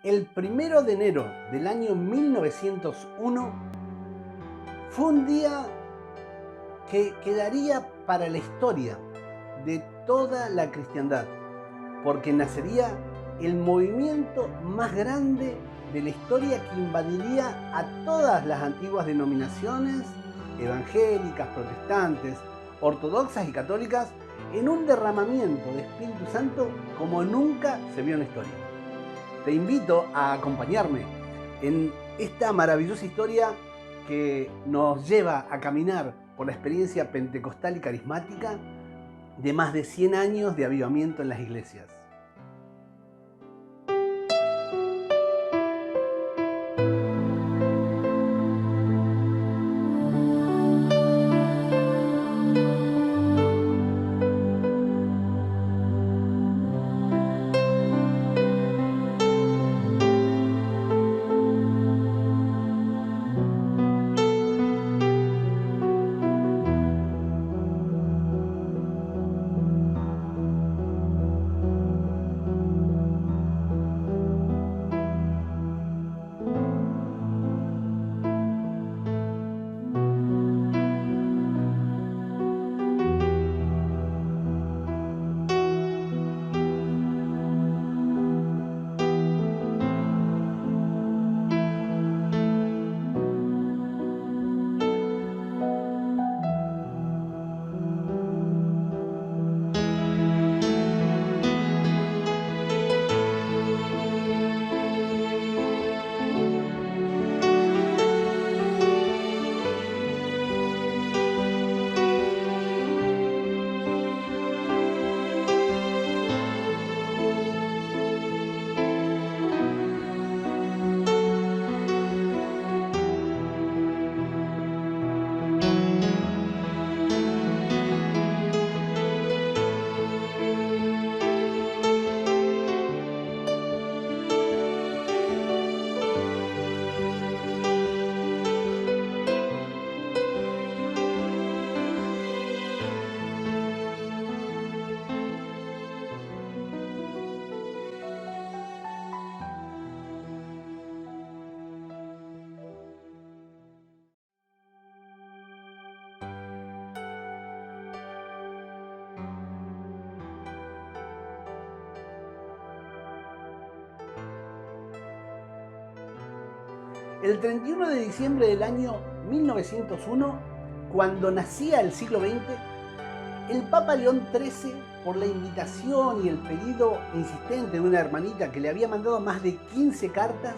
El 1 de enero del año 1901 fue un día que quedaría para la historia de toda la cristiandad, porque nacería el movimiento más grande de la historia que invadiría a todas las antiguas denominaciones evangélicas, protestantes, ortodoxas y católicas en un derramamiento de Espíritu Santo como nunca se vio en la historia. Te invito a acompañarme en esta maravillosa historia que nos lleva a caminar por la experiencia pentecostal y carismática de más de 100 años de avivamiento en las iglesias. El 31 de diciembre del año 1901, cuando nacía el siglo XX, el Papa León XIII, por la invitación y el pedido insistente de una hermanita que le había mandado más de 15 cartas,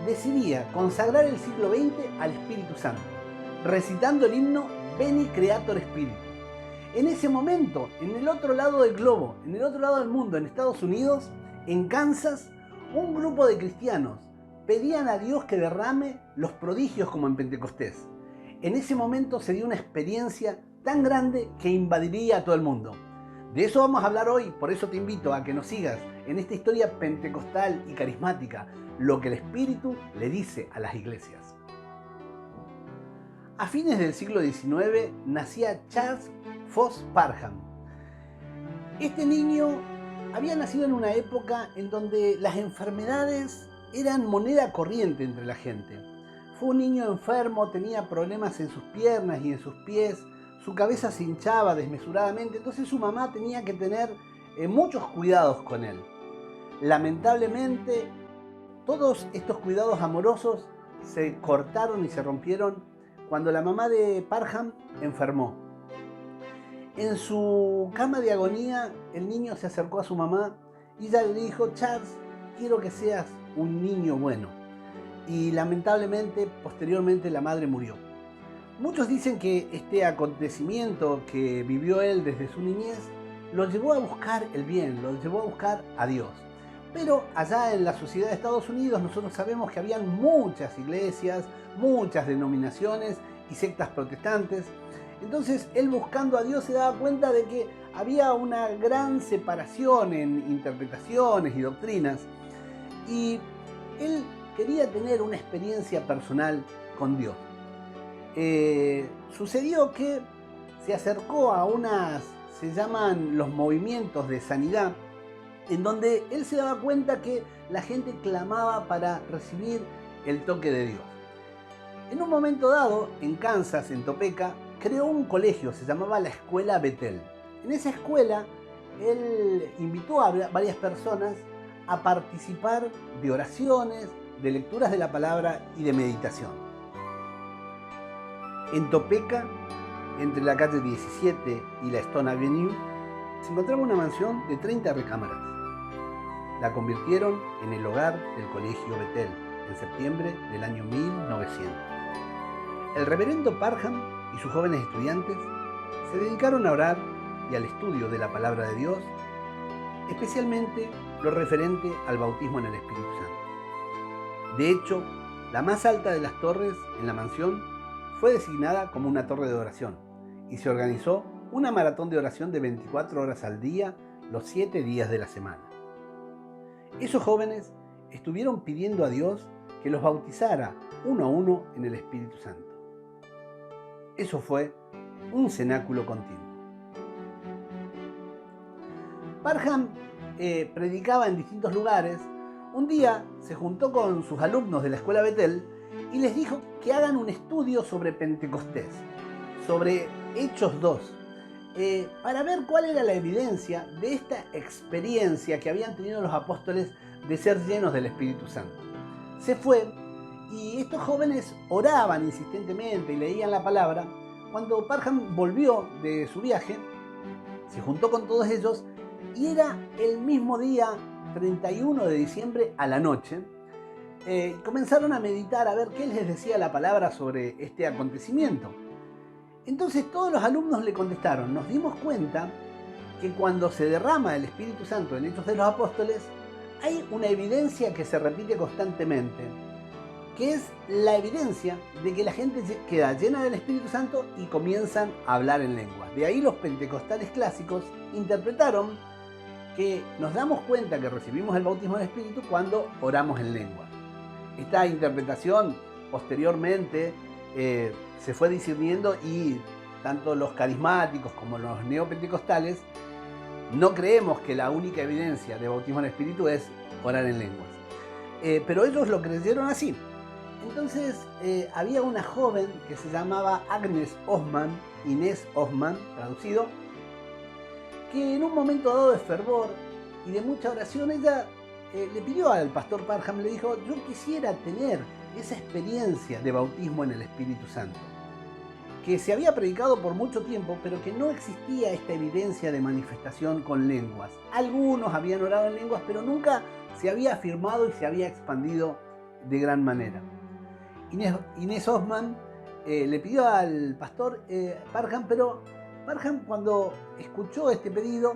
decidía consagrar el siglo XX al Espíritu Santo, recitando el himno Veni Creator Spiritus. En ese momento, en el otro lado del globo, en el otro lado del mundo, en Estados Unidos, en Kansas, un grupo de cristianos pedían a Dios que derrame los prodigios como en Pentecostés. En ese momento se dio una experiencia tan grande que invadiría a todo el mundo. De eso vamos a hablar hoy, por eso te invito a que nos sigas en esta historia pentecostal y carismática, lo que el Espíritu le dice a las iglesias. A fines del siglo XIX nacía Charles Foss Parham. Este niño había nacido en una época en donde las enfermedades eran moneda corriente entre la gente. Fue un niño enfermo, tenía problemas en sus piernas y en sus pies, su cabeza se hinchaba desmesuradamente, entonces su mamá tenía que tener muchos cuidados con él. Lamentablemente, todos estos cuidados amorosos se cortaron y se rompieron cuando la mamá de Parham enfermó. En su cama de agonía, el niño se acercó a su mamá y ella le dijo: Charles, quiero que seas un niño bueno. Y lamentablemente, posteriormente, la madre murió. Muchos dicen que este acontecimiento que vivió él desde su niñez lo llevó a buscar el bien, lo llevó a buscar a Dios. Pero allá en la sociedad de Estados Unidos nosotros sabemos que habían muchas iglesias, muchas denominaciones y sectas protestantes. Entonces él, buscando a Dios, se daba cuenta de que había una gran separación en interpretaciones y doctrinas. Y él quería tener una experiencia personal con Dios. Sucedió que se acercó a se llaman los movimientos de sanidad, en donde él se daba cuenta que la gente clamaba para recibir el toque de Dios. En un momento dado, en Kansas, en Topeka, creó un colegio, se llamaba la Escuela Betel. En esa escuela, él invitó a varias personas a participar de oraciones, de lecturas de la palabra y de meditación. En Topeka, entre la calle 17 y la Stone Avenue, se encontraba una mansión de 30 recámaras. La convirtieron en el hogar del Colegio Betel en septiembre del año 1900. El reverendo Parham y sus jóvenes estudiantes se dedicaron a orar y al estudio de la palabra de Dios, especialmente lo referente al bautismo en el Espíritu Santo. De hecho, la más alta de las torres en la mansión fue designada como una torre de oración y se organizó una maratón de oración de 24 horas al día, los 7 días de la semana. Esos jóvenes estuvieron pidiendo a Dios que los bautizara uno a uno en el Espíritu Santo. Eso fue un cenáculo continuo. Parham predicaba en distintos lugares. Un día se juntó con sus alumnos de la Escuela Betel y les dijo que hagan un estudio sobre Pentecostés, sobre Hechos 2, para ver cuál era la evidencia de esta experiencia que habían tenido los apóstoles de ser llenos del Espíritu Santo. Se fue y estos jóvenes oraban insistentemente y leían la palabra. Cuando Parham volvió de su viaje, se juntó con todos ellos y era el mismo día 31 de diciembre a la noche. Comenzaron a meditar a ver qué les decía la palabra sobre este acontecimiento. Entonces todos los alumnos le contestaron: nos dimos cuenta que cuando se derrama el Espíritu Santo en Hechos de los Apóstoles, hay una evidencia que se repite constantemente, que es la evidencia de que la gente queda llena del Espíritu Santo y comienzan a hablar en lenguas. De ahí los pentecostales clásicos interpretaron que nos damos cuenta que recibimos el bautismo del Espíritu cuando oramos en lenguas. Esta interpretación posteriormente se fue discerniendo y tanto los carismáticos como los neopentecostales no creemos que la única evidencia de bautismo en el Espíritu es orar en lenguas. Pero ellos lo creyeron así. Entonces había una joven que se llamaba Agnes Osman, Inés Osman, traducido, que en un momento dado de fervor y de mucha oración, ella le pidió al pastor Parham, le dijo: yo quisiera tener esa experiencia de bautismo en el Espíritu Santo, que se había predicado por mucho tiempo, pero que no existía esta evidencia de manifestación con lenguas. Algunos habían orado en lenguas, pero nunca se había afirmado y se había expandido de gran manera. Inés Osman le pidió al pastor Parham, pero Parham, cuando escuchó este pedido,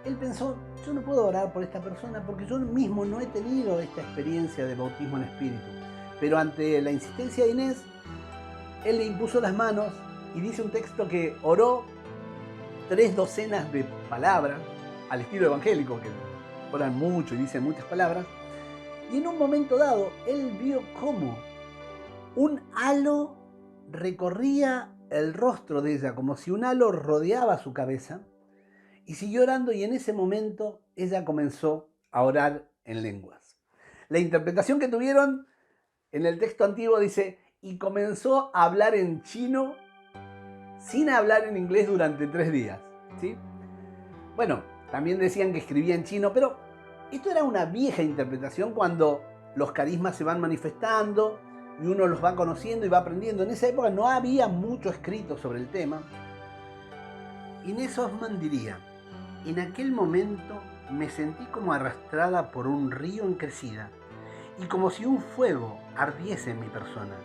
él pensó: yo no puedo orar por esta persona porque yo mismo no he tenido esta experiencia de bautismo en espíritu. Pero ante la insistencia de Inés, él le impuso las manos y dice un texto que oró 3 docenas de palabras, al estilo evangélico, que oran mucho y dicen muchas palabras. Y en un momento dado, él vio cómo un halo recorría el rostro de ella, como si un halo rodeaba su cabeza, y siguió orando, y en ese momento ella comenzó a orar en lenguas. La interpretación que tuvieron en el texto antiguo dice: y comenzó a hablar en chino sin hablar en inglés durante 3 días. ¿Sí? Bueno, también decían que escribía en chino, pero esto era una vieja interpretación cuando los carismas se van manifestando y uno los va conociendo y va aprendiendo. En esa época no había mucho escrito sobre el tema. Inés Osman diría: en aquel momento me sentí como arrastrada por un río en crecida y como si un fuego ardiese en mi persona,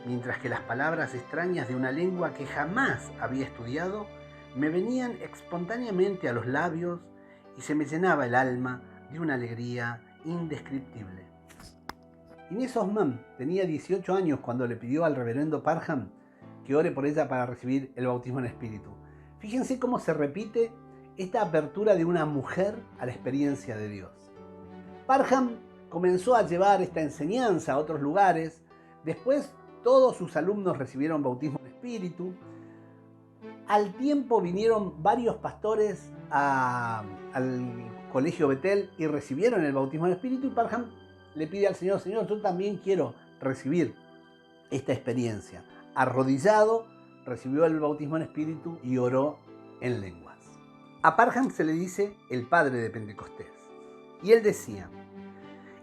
mientras que las palabras extrañas de una lengua que jamás había estudiado me venían espontáneamente a los labios y se me llenaba el alma de una alegría indescriptible. Inés Osman tenía 18 años cuando le pidió al reverendo Parham que ore por ella para recibir el bautismo en espíritu. Fíjense cómo se repite esta apertura de una mujer a la experiencia de Dios. Parham comenzó a llevar esta enseñanza a otros lugares. Después todos sus alumnos recibieron bautismo en espíritu. Al tiempo vinieron varios pastores al Colegio Betel y recibieron el bautismo del Espíritu, y Parham le pide al Señor: Señor, yo también quiero recibir esta experiencia. Arrodillado, recibió el bautismo en Espíritu y oró en lenguas. A Parham se le dice el padre de Pentecostés. Y él decía: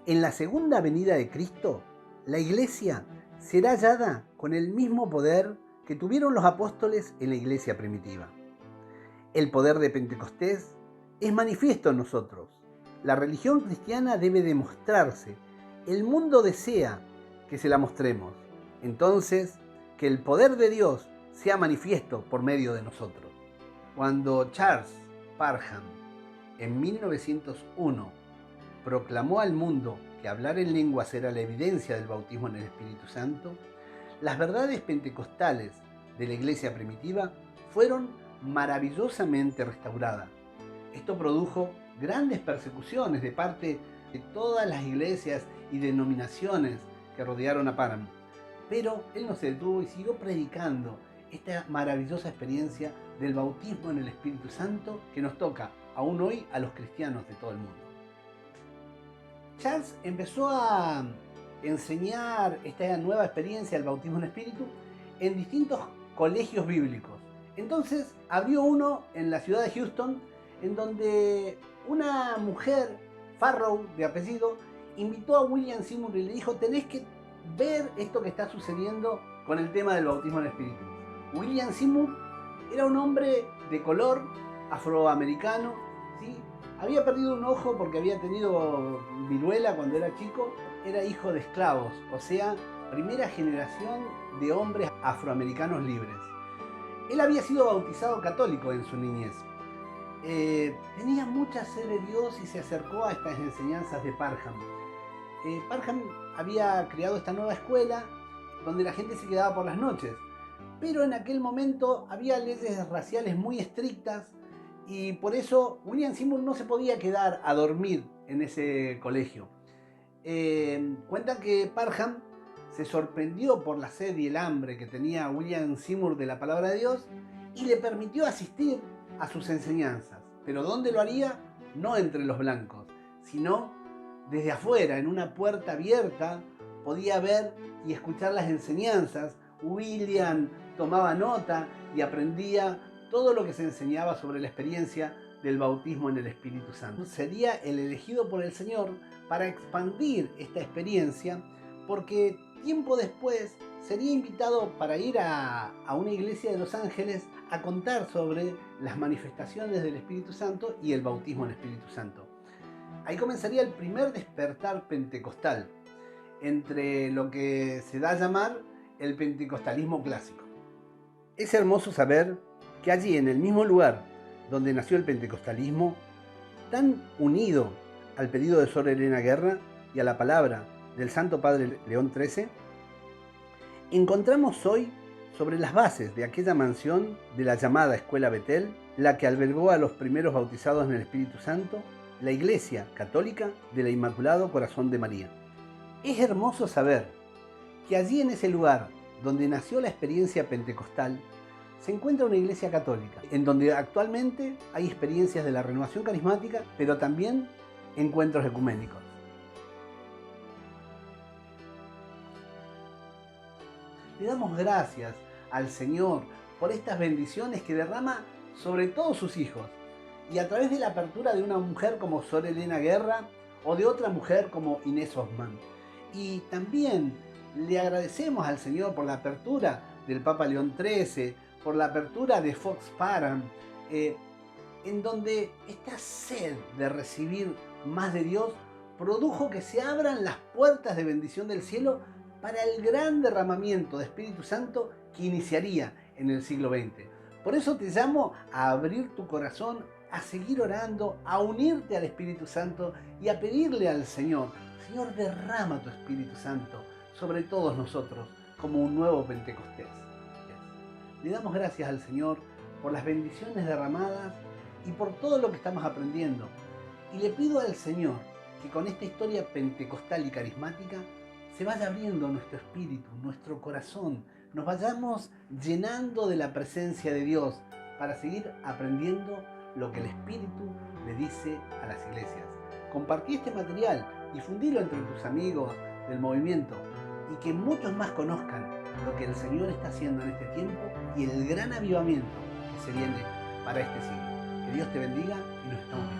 en la segunda venida de Cristo, la iglesia será hallada con el mismo poder que tuvieron los apóstoles en la iglesia primitiva. El poder de Pentecostés es manifiesto en nosotros. La religión cristiana debe demostrarse. El mundo desea que se la mostremos. Entonces, que el poder de Dios sea manifiesto por medio de nosotros. Cuando Charles Parham, en 1901, proclamó al mundo que hablar en lenguas era la evidencia del bautismo en el Espíritu Santo, las verdades pentecostales de la iglesia primitiva fueron maravillosamente restauradas. Esto produjo grandes persecuciones de parte de todas las iglesias y denominaciones que rodearon a Parham, pero él no se detuvo y siguió predicando esta maravillosa experiencia del bautismo en el Espíritu Santo que nos toca aún hoy a los cristianos de todo el mundo. Charles empezó a enseñar esta nueva experiencia del bautismo en Espíritu en distintos colegios bíblicos. Entonces abrió uno en la ciudad de Houston, en donde una mujer, Farrow de apellido, invitó a William Seymour y le dijo: tenés que ver esto que está sucediendo con el tema del bautismo en el Espíritu. William Seymour era un hombre de color, afroamericano, ¿sí? Había perdido un ojo porque había tenido viruela cuando era chico. Era hijo de esclavos, o sea, primera generación de hombres afroamericanos libres. Él había sido bautizado católico en su niñez. Tenía mucha sed de Dios y se acercó a estas enseñanzas de Parham. Parham había creado esta nueva escuela donde la gente se quedaba por las noches, pero en aquel momento había leyes raciales muy estrictas y por eso William Seymour no se podía quedar a dormir en ese colegio. Cuentan que Parham se sorprendió por la sed y el hambre que tenía William Seymour de la palabra de Dios y le permitió asistir a sus enseñanzas. Pero ¿dónde lo haría? No entre los blancos, sino desde afuera, en una puerta abierta, podía ver y escuchar las enseñanzas. William tomaba nota y aprendía todo lo que se enseñaba sobre la experiencia del bautismo en el Espíritu Santo. Sería el elegido por el Señor para expandir esta experiencia, porque tiempo después sería invitado para ir a una iglesia de Los Ángeles a contar sobre las manifestaciones del Espíritu Santo y el bautismo en el Espíritu Santo. Ahí comenzaría el primer despertar pentecostal, entre lo que se da a llamar el pentecostalismo clásico. Es hermoso saber que allí, en el mismo lugar donde nació el pentecostalismo, tan unido al pedido de Sor Elena Guerra y a la palabra del Santo Padre León XIII, encontramos hoy sobre las bases de aquella mansión de la llamada Escuela Betel, la que albergó a los primeros bautizados en el Espíritu Santo, la Iglesia Católica del Inmaculado Corazón de María. Es hermoso saber que allí, en ese lugar donde nació la experiencia pentecostal, se encuentra una iglesia católica, en donde actualmente hay experiencias de la renovación carismática, pero también encuentros ecuménicos. Le damos gracias al Señor por estas bendiciones que derrama sobre todos sus hijos, y a través de la apertura de una mujer como Sor Elena Guerra o de otra mujer como Inés Hoffman. Y también le agradecemos al Señor por la apertura del Papa León XIII, por la apertura de Fox Parham, en donde esta sed de recibir más de Dios produjo que se abran las puertas de bendición del cielo para el gran derramamiento de Espíritu Santo que iniciaría en el siglo XX. Por eso te llamo a abrir tu corazón, a seguir orando, a unirte al Espíritu Santo y a pedirle al Señor: Señor, derrama tu Espíritu Santo sobre todos nosotros como un nuevo Pentecostés. Le damos gracias al Señor por las bendiciones derramadas y por todo lo que estamos aprendiendo. Y le pido al Señor que con esta historia pentecostal y carismática se vaya abriendo nuestro espíritu, nuestro corazón, nos vayamos llenando de la presencia de Dios para seguir aprendiendo lo que el Espíritu le dice a las iglesias. Compartí este material, difundilo entre tus amigos del movimiento y que muchos más conozcan lo que el Señor está haciendo en este tiempo y el gran avivamiento que se viene para este siglo. Que Dios te bendiga y nos estamos viendo.